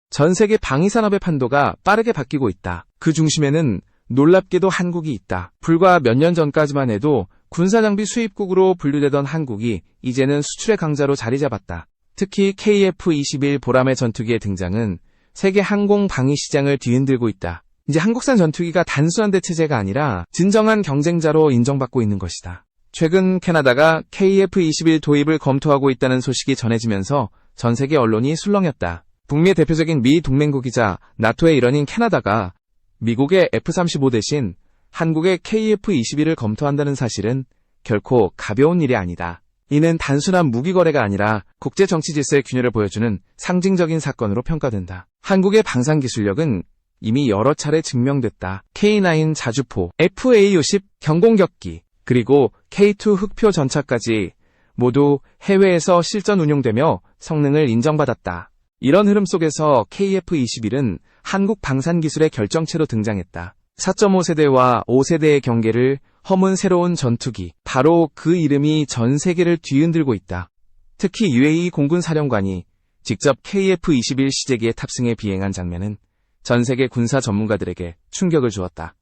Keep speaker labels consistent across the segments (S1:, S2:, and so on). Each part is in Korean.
S1: 전 세계 방위산업의 판도가 빠르게 바뀌고 있다. 그 중심에는 놀랍게도 한국이 있다. 불과 몇 년 전까지만 해도 군사장비 수입국으로 분류되던 한국이 이제는 수출의 강자로 자리 잡았다. 특히 KF-21 보람의 전투기의 등장은 세계 항공 방위 시장을 뒤흔들고 있다. 이제 한국산 전투기가 단순한 대체제가 아니라 진정한 경쟁자로 인정받고 있는 것이다. 최근 캐나다가 KF-21 도입을 검토하고 있다는 소식이 전해지면서 전 세계 언론이 술렁였다. 북미의 대표적인 미 동맹국이자 나토의 일원인 캐나다가 미국의 F-35 대신 한국의 KF-21을 검토한다는 사실은 결코 가벼운 일이 아니다. 이는 단순한 무기 거래가 아니라 국제 정치 질서의 균열을 보여주는 상징적인 사건으로 평가된다. 한국의 방산 기술력은 이미 여러 차례 증명됐다. K9 자주포, FA-50 경공격기, 그리고 K2 흑표 전차까지 모두 해외에서 실전 운용되며 성능을 인정받았다. 이런 흐름 속에서 KF-21은 한국 방산 기술의 결정체로 등장했다. 4.5세대와 5세대의 경계를 허문 새로운 전투기, 바로 그 이름이 전 세계를 뒤흔들고 있다. 특히 UAE 공군 사령관이 직접 KF-21 시제기에 탑승해 비행한 장면은 전 세계 군사 전문가들에게 충격을 주었다.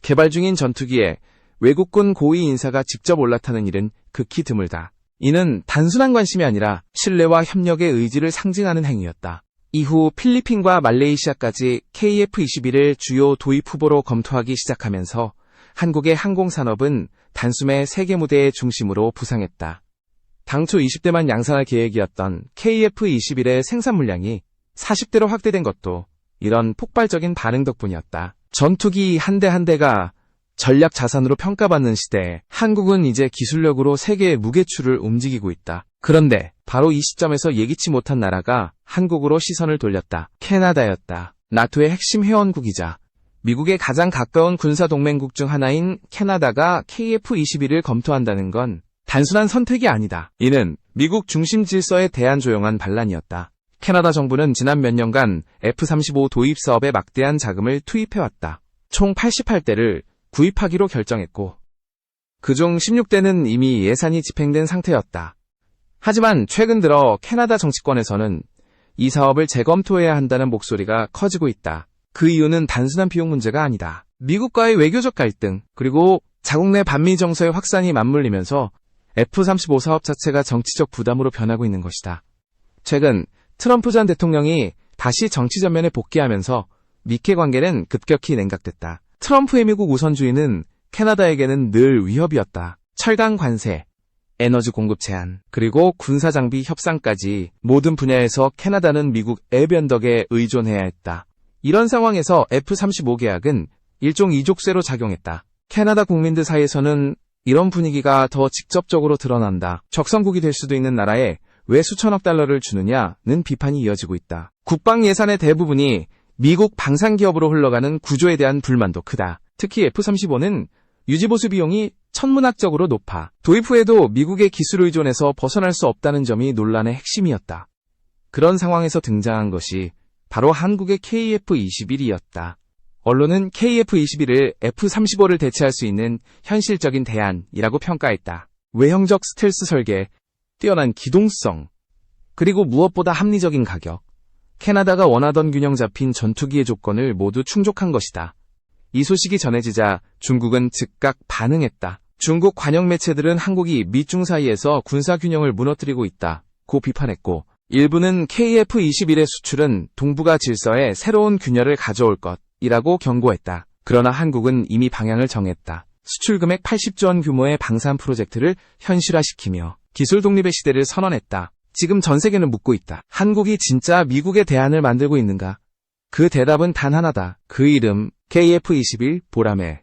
S1: 개발 중인 전투기에 외국군 고위 인사가 직접 올라타는 일은 극히 드물다. 이는 단순한 관심이 아니라 신뢰와 협력의 의지를 상징하는 행위였다. 이후 필리핀과 말레이시아까지 KF-21을 주요 도입 후보로 검토하기 시작하면서 한국의 항공산업은 단숨에 세계 무대의 중심으로 부상했다. 당초 20대만 양산할 계획이었던 KF-21의 생산 물량이 40대로 확대된 것도 이런 폭발적인 반응 덕분이었다. 전투기 한 대 한 대가 전략 자산으로 평가받는 시대에 한국은 이제 기술력으로 세계의 무게추를 움직이고 있다. 그런데 바로 이 시점에서 예기치 못한 나라가 한국으로 시선을 돌렸다. 캐나다였다. 나토의 핵심 회원국이자 미국의 가장 가까운 군사동맹국 중 하나인 캐나다가 KF-21을 검토한다는 건 단순한 선택이 아니다. 이는 미국 중심 질서에 대한 조용한 반란이었다. 캐나다 정부는 지난 몇 년간 F-35 도입 사업에 막대한 자금을 투입해왔다. 총 88대를 구입하기로 결정했고 그중 16대는 이미 예산이 집행된 상태였다. 하지만 최근 들어 캐나다 정치권에서는 이 사업을 재검토해야 한다는 목소리가 커지고 있다. 그 이유는 단순한 비용 문제가 아니다. 미국과의 외교적 갈등, 그리고 자국 내 반미 정서의 확산이 맞물리면서 F-35 사업 자체가 정치적 부담으로 변하고 있는 것이다. 최근 트럼프 전 대통령이 다시 정치 전면에 복귀하면서 미캐 관계는 급격히 냉각됐다. 트럼프의 미국 우선주의는 캐나다에게는 늘 위협이었다. 철강 관세, 에너지 공급 제한, 그리고 군사장비 협상까지 모든 분야에서 캐나다는 미국 애변덕에 의존해야 했다. 이런 상황에서 F-35 계약은 일종 이족쇄로 작용했다. 캐나다 국민들 사이에서는 이런 분위기가 더 직접적으로 드러난다. 적성국이 될 수도 있는 나라에 왜 수천억 달러를 주느냐는 비판이 이어지고 있다. 국방 예산의 대부분이 미국 방산기업으로 흘러가는 구조에 대한 불만도 크다. 특히 F-35는 유지보수 비용이 천문학적으로 높아 도입 후에도 미국의 기술 의존에서 벗어날 수 없다는 점이 논란의 핵심이었다. 그런 상황에서 등장한 것이 바로 한국의 KF-21이었다. 언론은 KF-21을 F-35를 대체할 수 있는 현실적인 대안이라고 평가했다. 외형적 스텔스 설계, 뛰어난 기동성, 그리고 무엇보다 합리적인 가격. 캐나다가 원하던 균형 잡힌 전투기의 조건을 모두 충족한 것이다. 이 소식이 전해지자 중국은 즉각 반응했다. 중국 관영 매체들은 한국이 미중 사이에서 군사균형을 무너뜨리고 있다고 비판했고 일부는 KF-21의 수출은 동북아 질서에 새로운 균열을 가져올 것이라고 경고했다. 그러나 한국은 이미 방향을 정했다. 수출 금액 80조 원 규모의 방산 프로젝트를 현실화시키며 기술 독립의 시대를 선언했다. 지금 전 세계는 묻고 있다. 한국이 진짜 미국의 대안을 만들고 있는가? 그 대답은 단 하나다. 그 이름 KF-21 보람에.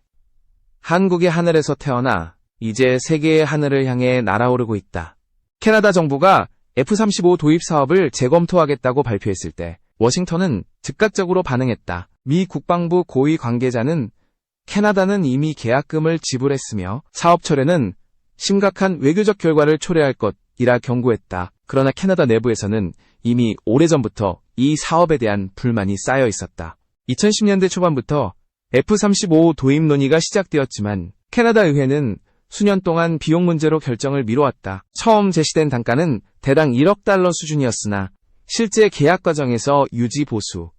S1: 한국의 하늘에서 태어나 이제 세계의 하늘을 향해 날아오르고 있다. 캐나다 정부가 F-35 도입 사업을 재검토하겠다고 발표했을 때 워싱턴은 즉각적으로 반응했다. 미 국방부 고위 관계자는 캐나다는 이미 계약금을 지불했으며 사업 철회는 심각한 외교적 결과를 초래할 것이라 경고했다. 그러나 캐나다 내부에서는 이미 오래전부터 이 사업에 대한 불만이 쌓여 있었다. 2010년대 초반부터 F-35 도입 논의가 시작되었지만 캐나다 의회는 수년 동안 비용 문제로 결정을 미뤄왔다. 처음 제시된 단가는 대당 1억 달러 수준이었으나 실제 계약 과정에서 유지 보수,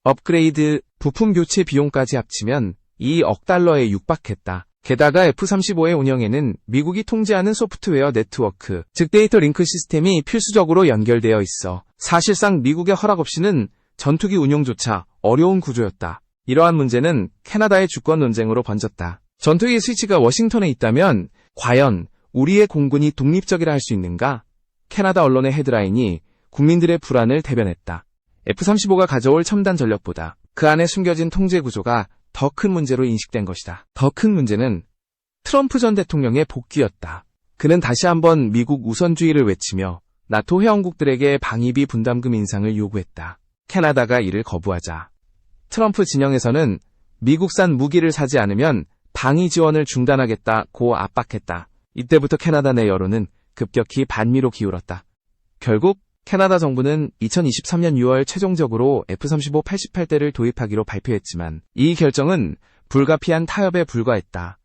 S1: 업그레이드, 부품 교체 비용까지 합치면 2억 달러에 육박했다. 게다가 F-35의 운영에는 미국이 통제하는 소프트웨어 네트워크, 즉 데이터 링크 시스템이 필수적으로 연결되어 있어 사실상 미국의 허락 없이는 전투기 운용조차 어려운 구조였다. 이러한 문제는 캐나다의 주권 논쟁으로 번졌다. 전투기 스위치가 워싱턴에 있다면 과연 우리의 공군이 독립적이라 할 수 있는가? 캐나다 언론의 헤드라인이 국민들의 불안을 대변했다. F-35가 가져올 첨단 전력보다 그 안에 숨겨진 통제 구조가 더 큰 문제로 인식된 것이다. 더 큰 문제는 트럼프 전 대통령의 복귀였다. 그는 다시 한번 미국 우선주의를 외치며 나토 회원국들에게 방위비 분담금 인상을 요구했다. 캐나다가 이를 거부하자 트럼프 진영에서는 미국산 무기를 사지 않으면 방위 지원을 중단하겠다고 압박했다. 이때부터 캐나다 내 여론은 급격히 반미로 기울었다. 결국 캐나다 정부는 2023년 6월 최종적으로 F-35 88대를 도입하기로 발표했지만 이 결정은 불가피한 타협에 불과했다.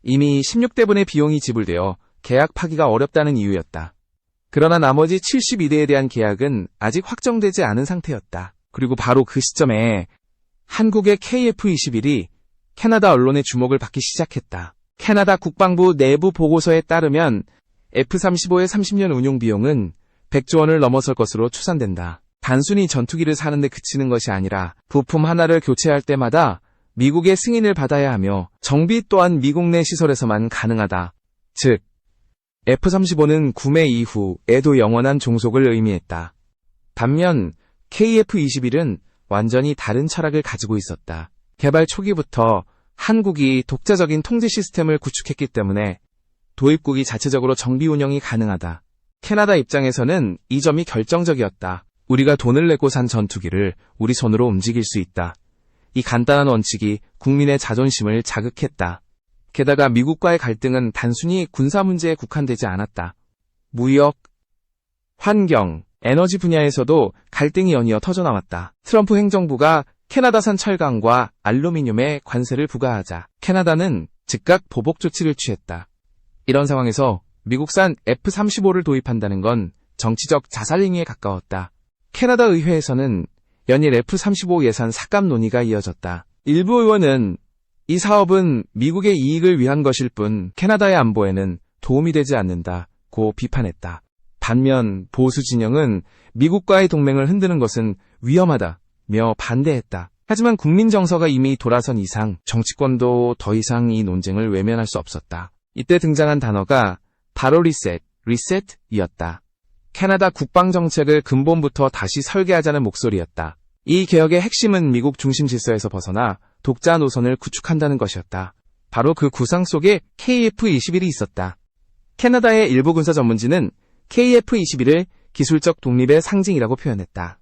S1: 이미 16대분의 비용이 지불되어 계약 파기가 어렵다는 이유였다. 그러나 나머지 72대에 대한 계약은 아직 확정되지 않은 상태였다. 그리고 바로 그 시점에 한국의 KF-21이 캐나다 언론의 주목을 받기 시작했다. 캐나다 국방부 내부 보고서에 따르면 F-35의 30년 운용 비용은 100조 원을 넘어설 것으로 추산된다. 단순히 전투기를 사는 데 그치는 것이 아니라 부품 하나를 교체할 때마다 미국의 승인을 받아야 하며 정비 또한 미국 내 시설에서만 가능하다. 즉, F-35는 구매 이후에도 영원한 종속을 의미했다. 반면 KF-21은 완전히 다른 철학을 가지고 있었다. 개발 초기부터 한국이 독자적인 통제 시스템을 구축했기 때문에 도입국이 자체적으로 정비 운영이 가능하다. 캐나다 입장에서는 이 점이 결정적이었다. 우리가 돈을 내고 산 전투기를 우리 손으로 움직일 수 있다. 이 간단한 원칙이 국민의 자존심을 자극했다. 게다가 미국과의 갈등은 단순히 군사 문제에 국한되지 않았다. 무역, 환경, 에너지 분야에서도 갈등이 연이어 터져나왔다. 트럼프 행정부가 캐나다산 철강과 알루미늄에 관세를 부과하자 캐나다는 즉각 보복 조치를 취했다. 이런 상황에서 미국산 F-35를 도입한다는 건 정치적 자살 행위에 가까웠다. 캐나다 의회에서는 연일 F-35 예산 삭감 논의가 이어졌다. 일부 의원은 이 사업은 미국의 이익을 위한 것일 뿐 캐나다의 안보에는 도움이 되지 않는다고 비판했다. 반면 보수 진영은 미국과의 동맹을 흔드는 것은 위험하다며 반대했다. 하지만 국민 정서가 이미 돌아선 이상 정치권도 더 이상 이 논쟁을 외면할 수 없었다. 이때 등장한 단어가 바로 리셋이었다. 캐나다 국방정책을 근본부터 다시 설계하자는 목소리였다. 이 개혁의 핵심은 미국 중심 질서에서 벗어나 독자 노선을 구축한다는 것이었다. 바로 그 구상 속에 KF-21이 있었다. 캐나다의 일부 군사 전문지는 KF-21을 기술적 독립의 상징이라고 표현했다.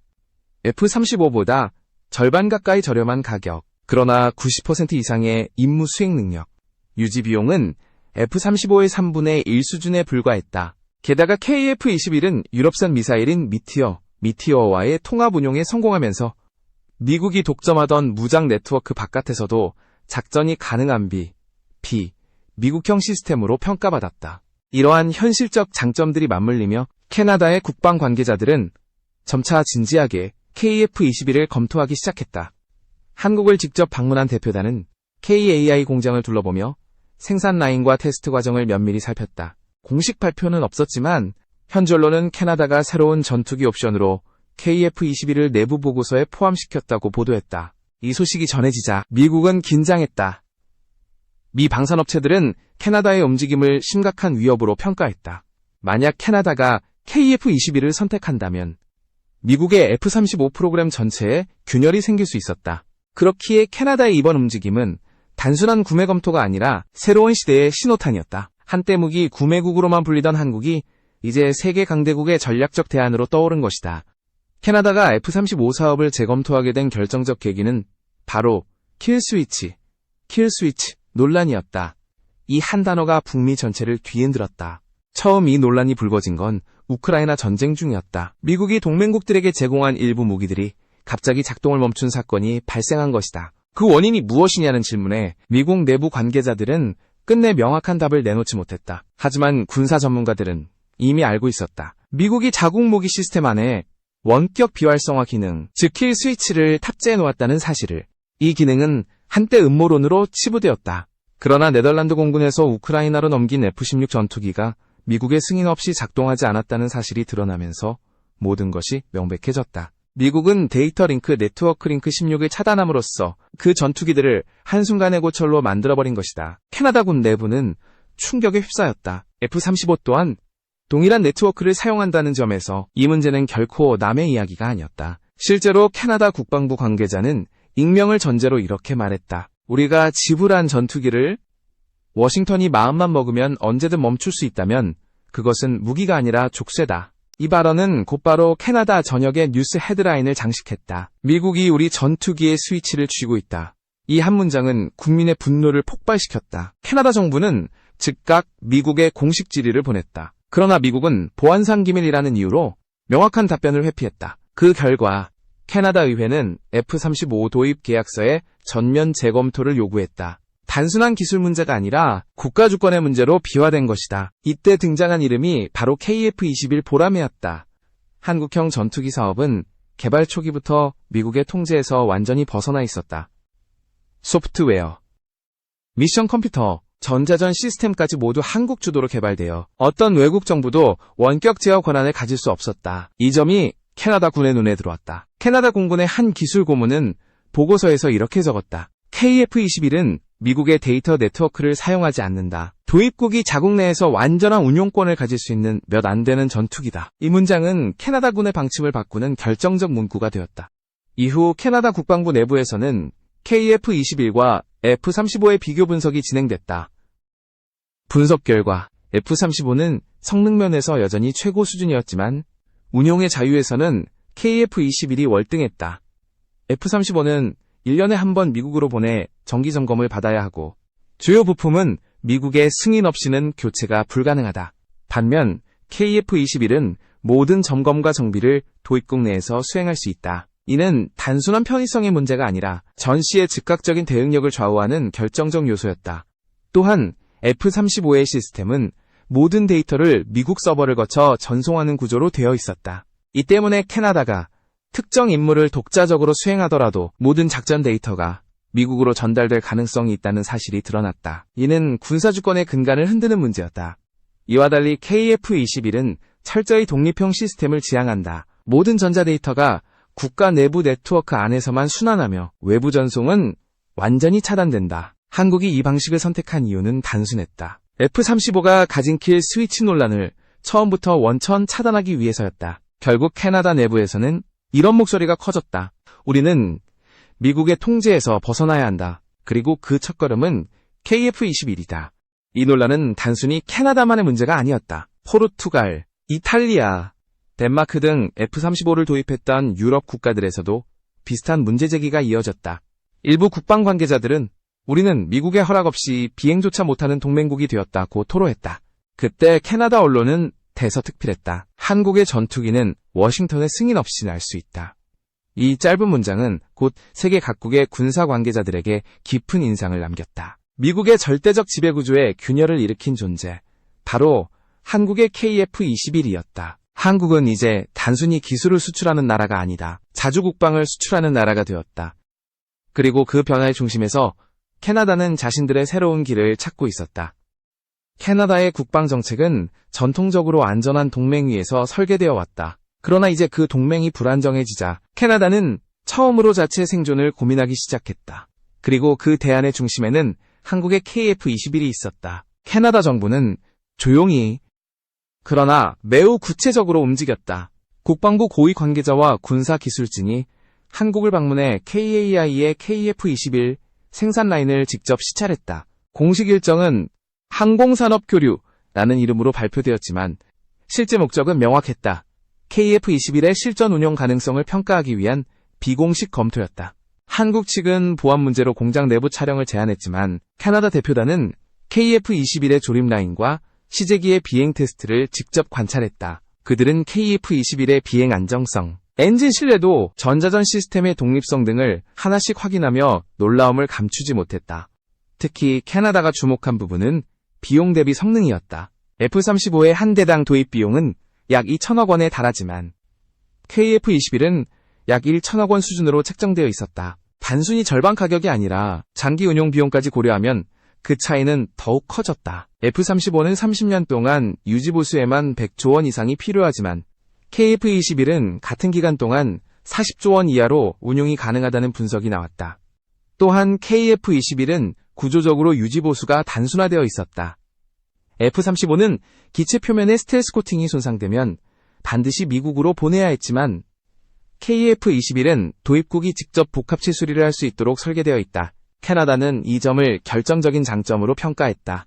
S1: F-35보다 절반 가까이 저렴한 가격, 그러나 90% 이상의 임무 수행 능력, 유지 비용은 F-35의 3분의 1 수준에 불과했다. 게다가 KF-21은 유럽산 미사일인 미티어와의 통합 운용에 성공하면서 미국이 독점하던 무장 네트워크 바깥에서도 작전이 가능한 미국형 시스템으로 평가받았다. 이러한 현실적 장점들이 맞물리며 캐나다의 국방 관계자들은 점차 진지하게 KF-21을 검토하기 시작했다. 한국을 직접 방문한 대표단은 KAI 공장을 둘러보며 생산 라인과 테스트 과정을 면밀히 살폈다. 공식 발표는 없었지만 현지 언론은 캐나다가 새로운 전투기 옵션으로 KF-21을 내부 보고서에 포함시켰다고 보도했다. 이 소식이 전해지자 미국은 긴장했다. 미 방산업체들은 캐나다의 움직임을 심각한 위협으로 평가했다. 만약 캐나다가 KF-21을 선택한다면 미국의 F-35 프로그램 전체에 균열이 생길 수 있었다. 그렇기에 캐나다의 이번 움직임은 단순한 구매 검토가 아니라 새로운 시대의 신호탄이었다. 한때 무기 구매국으로만 불리던 한국이 이제 세계 강대국의 전략적 대안으로 떠오른 것이다. 캐나다가 F-35 사업을 재검토하게 된 결정적 계기는 바로 킬스위치 논란이었다. 이 한 단어가 북미 전체를 뒤흔들었다. 처음 이 논란이 불거진 건 우크라이나 전쟁 중이었다. 미국이 동맹국들에게 제공한 일부 무기들이 갑자기 작동을 멈춘 사건이 발생한 것이다. 그 원인이 무엇이냐는 질문에 미국 내부 관계자들은 끝내 명확한 답을 내놓지 못했다. 하지만 군사 전문가들은 이미 알고 있었다. 미국이 자국 무기 시스템 안에 원격 비활성화 기능, 즉 킬 스위치를 탑재해 놓았다는 사실을. 이 기능은 한때 음모론으로 치부되었다. 그러나 네덜란드 공군에서 우크라이나로 넘긴 F-16 전투기가 미국의 승인 없이 작동하지 않았다는 사실이 드러나면서 모든 것이 명백해졌다. 미국은 데이터 링크 네트워크 링크 16을 차단함으로써 그 전투기들을 한순간의 고철로 만들어버린 것이다. 캐나다군 내부는 충격에 휩싸였다. F-35 또한 동일한 네트워크를 사용한다는 점에서 이 문제는 결코 남의 이야기가 아니었다. 실제로 캐나다 국방부 관계자는 익명을 전제로 이렇게 말했다. 우리가 지불한 전투기를 워싱턴이 마음만 먹으면 언제든 멈출 수 있다면 그것은 무기가 아니라 족쇄다. 이 발언은 곧바로 캐나다 전역의 뉴스 헤드라인을 장식했다. 미국이 우리 전투기의 스위치를 쥐고 있다. 이 한 문장은 국민의 분노를 폭발시켰다. 캐나다 정부는 즉각 미국에 공식 질의를 보냈다. 그러나 미국은 보안상 기밀이라는 이유로 명확한 답변을 회피했다. 그 결과 캐나다 의회는 F-35 도입 계약서의 전면 재검토를 요구했다. 단순한 기술 문제가 아니라 국가 주권의 문제로 비화된 것이다. 이때 등장한 이름이 바로 KF-21 보라매였다. 한국형 전투기 사업은 개발 초기부터 미국의 통제에서 완전히 벗어나 있었다. 소프트웨어, 미션 컴퓨터, 전자전 시스템까지 모두 한국 주도로 개발되어 어떤 외국 정부도 원격 제어 권한을 가질 수 없었다. 이 점이 캐나다 군의 눈에 들어왔다. 캐나다 공군의 한 기술 고문은 보고서에서 이렇게 적었다. KF-21은 미국의 데이터 네트워크를 사용하지 않는다. 도입국이 자국 내에서 완전한 운용권을 가질 수 있는 몇 안 되는 전투기다. 이 문장은 캐나다군의 방침을 바꾸는 결정적 문구가 되었다. 이후 캐나다 국방부 내부에서는 KF-21과 F-35의 비교 분석이 진행됐다. 분석 결과 F-35는 성능 면에서 여전히 최고 수준이었지만 운용의 자유에서는 KF-21이 월등했다. F-35는 1년에 한 번 미국으로 보내 정기 점검을 받아야 하고 주요 부품은 미국의 승인 없이는 교체가 불가능하다. 반면 KF-21은 모든 점검과 정비를 도입국 내에서 수행할 수 있다. 이는 단순한 편의성의 문제가 아니라 전시의 즉각적인 대응력을 좌우하는 결정적 요소였다. 또한 F-35의 시스템은 모든 데이터를 미국 서버를 거쳐 전송하는 구조로 되어 있었다. 이 때문에 캐나다가 특정 임무를 독자적으로 수행하더라도 모든 작전 데이터가 미국으로 전달될 가능성이 있다는 사실이 드러났다. 이는 군사주권의 근간을 흔드는 문제였다. 이와 달리 KF-21은 철저히 독립형 시스템을 지향한다. 모든 전자데이터가 국가 내부 네트워크 안에서만 순환하며 외부 전송은 완전히 차단된다. 한국이 이 방식을 선택한 이유는 단순했다. F-35가 가진 킬 스위치 논란을 처음부터 원천 차단하기 위해서였다. 결국 캐나다 내부에서는 이런 목소리가 커졌다. 우리는 미국의 통제에서 벗어나야 한다. 그리고 그 첫걸음은 KF-21이다. 이 논란은 단순히 캐나다만의 문제가 아니었다. 포르투갈, 이탈리아, 덴마크 등 F-35를 도입했던 유럽 국가들에서도 비슷한 문제 제기가 이어졌다. 일부 국방 관계자들은 우리는 미국의 허락 없이 비행조차 못하는 동맹국이 되었다고 토로했다. 그때 캐나다 언론은 대서특필했다. 한국의 전투기는 워싱턴의 승인 없이 날 수 있다. 이 짧은 문장은 곧 세계 각국의 군사 관계자들에게 깊은 인상을 남겼다. 미국의 절대적 지배구조에 균열을 일으킨 존재, 바로 한국의 KF-21이었다. 한국은 이제 단순히 기술을 수출하는 나라가 아니다. 자주국방을 수출하는 나라가 되었다. 그리고 그 변화의 중심에서 캐나다는 자신들의 새로운 길을 찾고 있었다. 캐나다의 국방정책은 전통적으로 안전한 동맹 위에서 설계되어 왔다. 그러나 이제 그 동맹이 불안정해지자 캐나다는 처음으로 자체 생존을 고민하기 시작했다. 그리고 그 대안의 중심에는 한국의 KF-21이 있었다. 캐나다 정부는 조용히 그러나 매우 구체적으로 움직였다. 국방부 고위 관계자와 군사기술진이 한국을 방문해 KAI의 KF-21 생산 라인을 직접 시찰했다. 공식 일정은 항공산업교류라는 이름으로 발표되었지만 실제 목적은 명확했다. KF-21의 실전 운용 가능성을 평가하기 위한 비공식 검토였다. 한국 측은 보안 문제로 공장 내부 촬영을 제안했지만 캐나다 대표단은 KF-21의 조립 라인과 시제기의 비행 테스트를 직접 관찰했다. 그들은 KF-21의 비행 안정성, 엔진 신뢰도, 전자전 시스템의 독립성 등을 하나씩 확인하며 놀라움을 감추지 못했다. 특히 캐나다가 주목한 부분은 비용 대비 성능이었다. F-35의 한 대당 도입 비용은 약 2천억 원에 달하지만 KF-21은 약 1천억 원 수준으로 책정되어 있었다. 단순히 절반 가격이 아니라 장기 운용 비용까지 고려하면 그 차이는 더욱 커졌다. F-35는 30년 동안 유지보수에만 100조 원 이상이 필요하지만 KF-21은 같은 기간 동안 40조 원 이하로 운용이 가능하다는 분석이 나왔다. 또한 KF-21은 구조적으로 유지보수가 단순화되어 있었다. F-35는 기체 표면의 스텔스 코팅이 손상되면 반드시 미국으로 보내야 했지만 KF-21은 도입국이 직접 복합체 수리를 할 수 있도록 설계되어 있다. 캐나다는 이 점을 결정적인 장점으로 평가했다.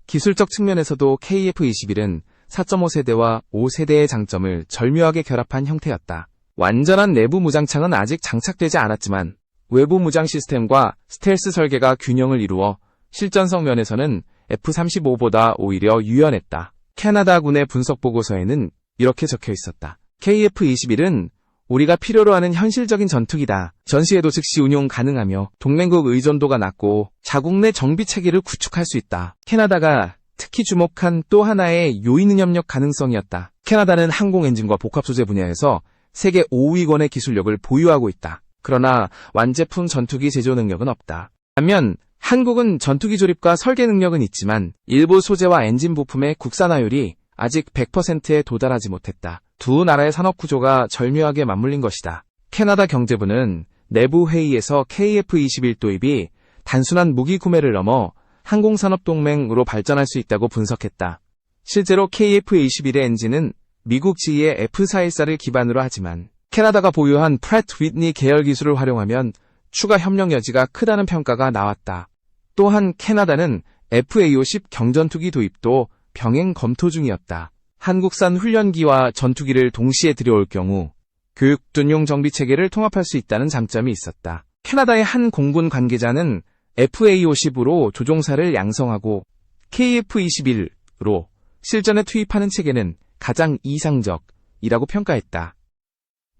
S1: 기술적 측면에서도 KF-21은 4.5세대와 5세대의 장점을 절묘하게 결합한 형태였다. 완전한 내부 무장창은 아직 장착되지 않았지만 외부 무장 시스템과 스텔스 설계가 균형을 이루어 실전성 면에서는 F-35보다 오히려 유연했다. 캐나다군의 분석 보고서에는 이렇게 적혀 있었다. KF-21은 우리가 필요로 하는 현실적인 전투기다. 전시에도 즉시 운용 가능하며 동맹국 의존도가 낮고 자국 내 정비 체계를 구축할 수 있다. 캐나다가 특히 주목한 또 하나의 요인은 협력 가능성이었다. 캐나다는 항공 엔진과 복합 소재 분야에서 세계 5위권의 기술력을 보유하고 있다. 그러나 완제품 전투기 제조 능력은 없다. 반면 한국은 전투기 조립과 설계 능력은 있지만 일부 소재와 엔진 부품의 국산화율이 아직 100%에 도달하지 못했다. 두 나라의 산업 구조가 절묘하게 맞물린 것이다. 캐나다 경제부는 내부 회의에서 KF-21 도입이 단순한 무기 구매를 넘어 항공산업동맹으로 발전할 수 있다고 분석했다. 실제로 KF-21의 엔진은 미국 지휘의 F-414를 기반으로 하지만 캐나다가 보유한 프렛 휘트니 계열 기술을 활용하면 추가 협력 여지가 크다는 평가가 나왔다. 또한 캐나다는 FA-50 경전투기 도입도 병행 검토 중이었다. 한국산 훈련기와 전투기를 동시에 들여올 경우 교육 둔용 정비 체계를 통합할 수 있다는 장점이 있었다. 캐나다의 한 공군 관계자는 FA-50으로 조종사를 양성하고 KF-21으로 실전에 투입하는 체계는 가장 이상적이라고 평가했다.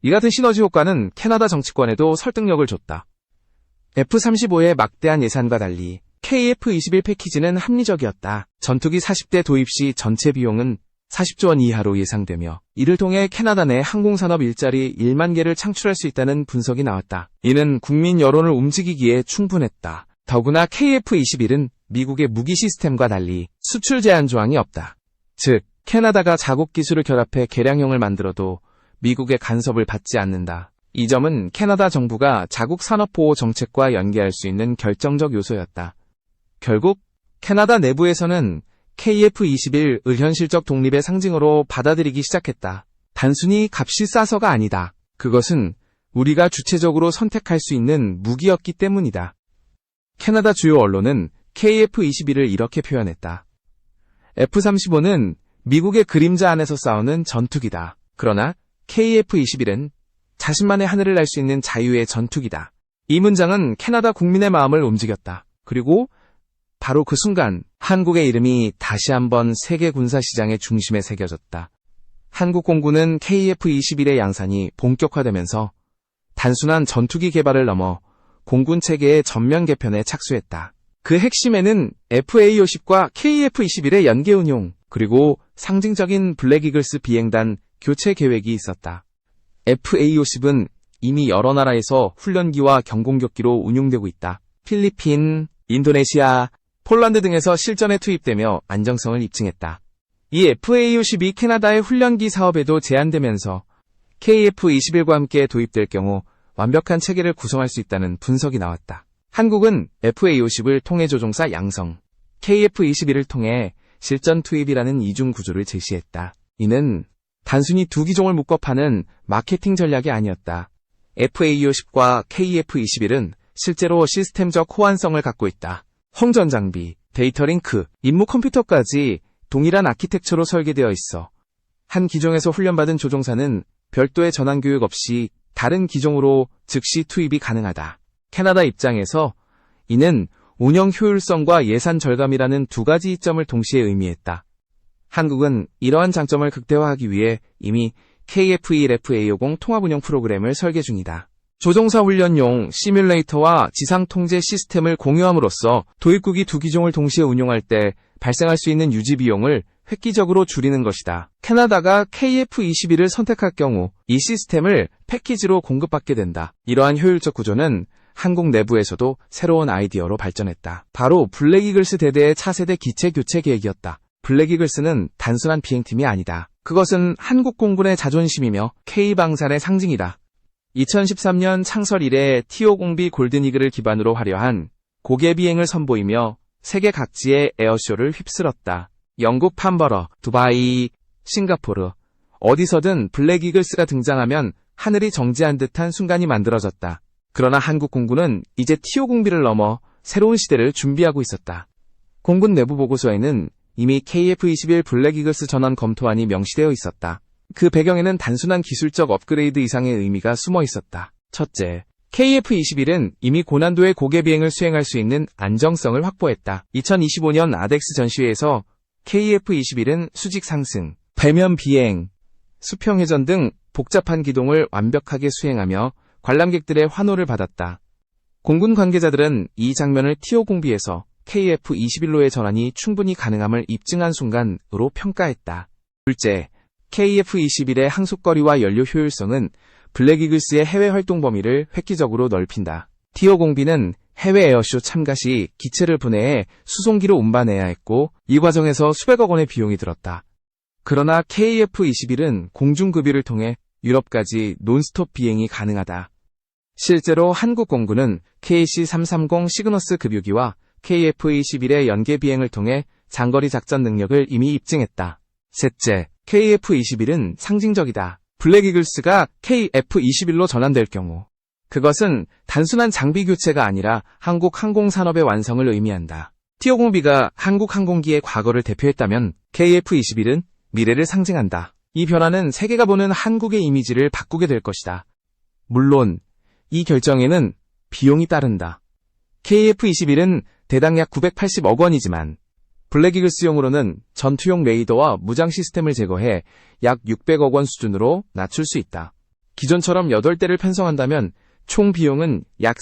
S1: 이 같은 시너지 효과는 캐나다 정치권에도 설득력을 줬다. F-35의 막대한 예산과 달리 KF-21 패키지는 합리적이었다. 전투기 40대 도입 시 전체 비용은 40조 원 이하로 예상되며 이를 통해 캐나다 내 항공산업 일자리 1만 개를 창출할 수 있다는 분석이 나왔다. 이는 국민 여론을 움직이기에 충분했다. 더구나 KF-21은 미국의 무기 시스템과 달리 수출 제한 조항이 없다. 즉, 캐나다가 자국 기술을 결합해 개량형을 만들어도 미국의 간섭을 받지 않는다. 이 점은 캐나다 정부가 자국 산업보호 정책과 연계할 수 있는 결정적 요소였다. 결국 캐나다 내부에서는 KF-21을 현실적 독립의 상징으로 받아들이기 시작했다. 단순히 값이 싸서가 아니다. 그것은 우리가 주체적으로 선택할 수 있는 무기였기 때문이다. 캐나다 주요 언론은 KF-21을 이렇게 표현했다. F-35는 미국의 그림자 안에서 싸우는 전투기다. 그러나 KF-21은 자신만의 하늘을 날 수 있는 자유의 전투기다. 이 문장은 캐나다 국민의 마음을 움직였다. 그리고 바로 그 순간 한국의 이름이 다시 한번 세계 군사시장의 중심에 새겨졌다. 한국 공군은 KF-21의 양산이 본격화되면서 단순한 전투기 개발을 넘어 공군 체계의 전면 개편에 착수했다. 그 핵심에는 FA-50과 KF-21의 연계 운용, 그리고 상징적인 블랙이글스 비행단 교체 계획이 있었다. FA-50은 이미 여러 나라에서 훈련기와 경공격기로 운용되고 있다. 필리핀, 인도네시아, 폴란드 등에서 실전에 투입되며 안정성을 입증했다. 이 FA-50이 캐나다의 훈련기 사업에도 제한되면서 KF-21과 함께 도입될 경우 완벽한 체계를 구성할 수 있다는 분석이 나왔다. 한국은 FA-50을 통해 조종사 양성, KF-21을 통해 실전 투입이라는 이중 구조를 제시했다. 이는 단순히 두 기종을 묶어 파는 마케팅 전략이 아니었다. FA-50과 KF-21은 실제로 시스템적 호환성을 갖고 있다. 홍전 장비, 데이터 링크, 임무 컴퓨터까지 동일한 아키텍처로 설계되어 있어 한 기종에서 훈련받은 조종사는 별도의 전환 교육 없이 다른 기종으로 즉시 투입이 가능하다. 캐나다 입장에서 이는 운영 효율성과 예산 절감이라는 두 가지 이점을 동시에 의미했다. 한국은 이러한 장점을 극대화하기 위해 이미 KF-21FA50 통합운영 프로그램을 설계 중이다. 조종사 훈련용 시뮬레이터와 지상 통제 시스템을 공유함으로써 도입국이 두 기종을 동시에 운용할 때 발생할 수 있는 유지 비용을 획기적으로 줄이는 것이다. 캐나다가 KF-21을 선택할 경우 이 시스템을 패키지로 공급받게 된다. 이러한 효율적 구조는 한국 내부에서도 새로운 아이디어로 발전했다. 바로 블랙이글스 대대의 차세대 기체 교체 계획이었다. 블랙이글스는 단순한 비행팀이 아니다. 그것은 한국 공군의 자존심이며 K방산의 상징이다. 2013년 창설 이래 T-50B 골든이글을 기반으로 화려한 고개 비행을 선보이며 세계 각지의 에어쇼를 휩쓸었다. 영국 판버러, 두바이, 싱가포르, 어디서든 블랙이글스가 등장하면 하늘이 정지한 듯한 순간이 만들어졌다. 그러나 한국 공군은 이제 T-50B를 넘어 새로운 시대를 준비하고 있었다. 공군 내부 보고서에는 이미 KF-21 블랙이글스 전원 검토안이 명시되어 있었다. 그 배경에는 단순한 기술적 업그레이드 이상의 의미가 숨어 있었다. 첫째, KF-21은 이미 고난도의 고개 비행을 수행할 수 있는 안정성을 확보했다. 2025년 아덱스 전시회에서 KF-21은 수직 상승, 배면 비행, 수평 회전 등 복잡한 기동을 완벽하게 수행하며 관람객들의 환호를 받았다. 공군 관계자들은 이 장면을 T-50B에서 KF-21로의 전환이 충분히 가능함을 입증한 순간으로 평가했다. 둘째, KF-21의 항속거리와 연료 효율성은 블랙이글스의 해외 활동 범위를 획기적으로 넓힌다. T-50B는 해외 에어쇼 참가 시 기체를 분해해 수송기로 운반해야 했고 이 과정에서 수백억 원의 비용이 들었다. 그러나 KF-21은 공중급유를 통해 유럽까지 논스톱 비행이 가능하다. 실제로 한국 공군은 KC-330 시그너스 급유기와 KF-21의 연계 비행을 통해 장거리 작전 능력을 이미 입증했다. 셋째, KF-21은 상징적이다. 블랙이글스가 KF-21로 전환될 경우 그것은 단순한 장비 교체가 아니라 한국 항공산업의 완성을 의미한다. T-50B가 한국 항공기의 과거를 대표했다면 KF-21은 미래를 상징한다. 이 변화는 세계가 보는 한국의 이미지를 바꾸게 될 것이다. 물론 이 결정에는 비용이 따른다. KF-21은 대당 약 980억 원이지만 블랙이글스용으로는 전투용 레이더와 무장 시스템을 제거해 약 600억 원 수준으로 낮출 수 있다. 기존처럼 8대를 편성한다면 총 비용은 약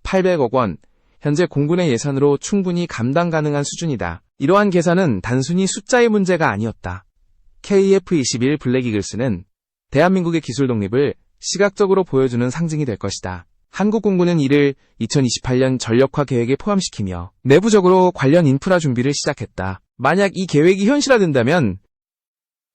S1: 800억 원, 현재 공군의 예산으로 충분히 감당 가능한 수준이다. 이러한 계산은 단순히 숫자의 문제가 아니었다. KF-21 블랙이글스는 대한민국의 기술 독립을 시각적으로 보여주는 상징이 될 것이다. 한국 공군은 이를 2028년 전력화 계획에 포함시키며 내부적으로 관련 인프라 준비를 시작했다. 만약 이 계획이 현실화된다면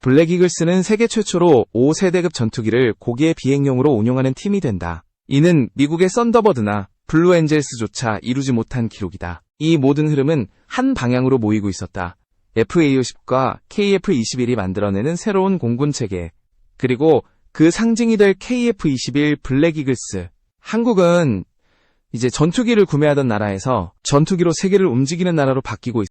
S1: 블랙이글스는 세계 최초로 5세대급 전투기를 고개 비행용으로 운용하는 팀이 된다. 이는 미국의 썬더버드나 블루엔젤스조차 이루지 못한 기록이다. 이 모든 흐름은 한 방향으로 모이고 있었다. FA-50과 KF-21이 만들어내는 새로운 공군 체계, 그리고 그 상징이 될 KF-21 블랙이글스. 한국은 이제 전투기를 구매하던 나라에서 전투기로 세계를 움직이는 나라로 바뀌고 있습니다.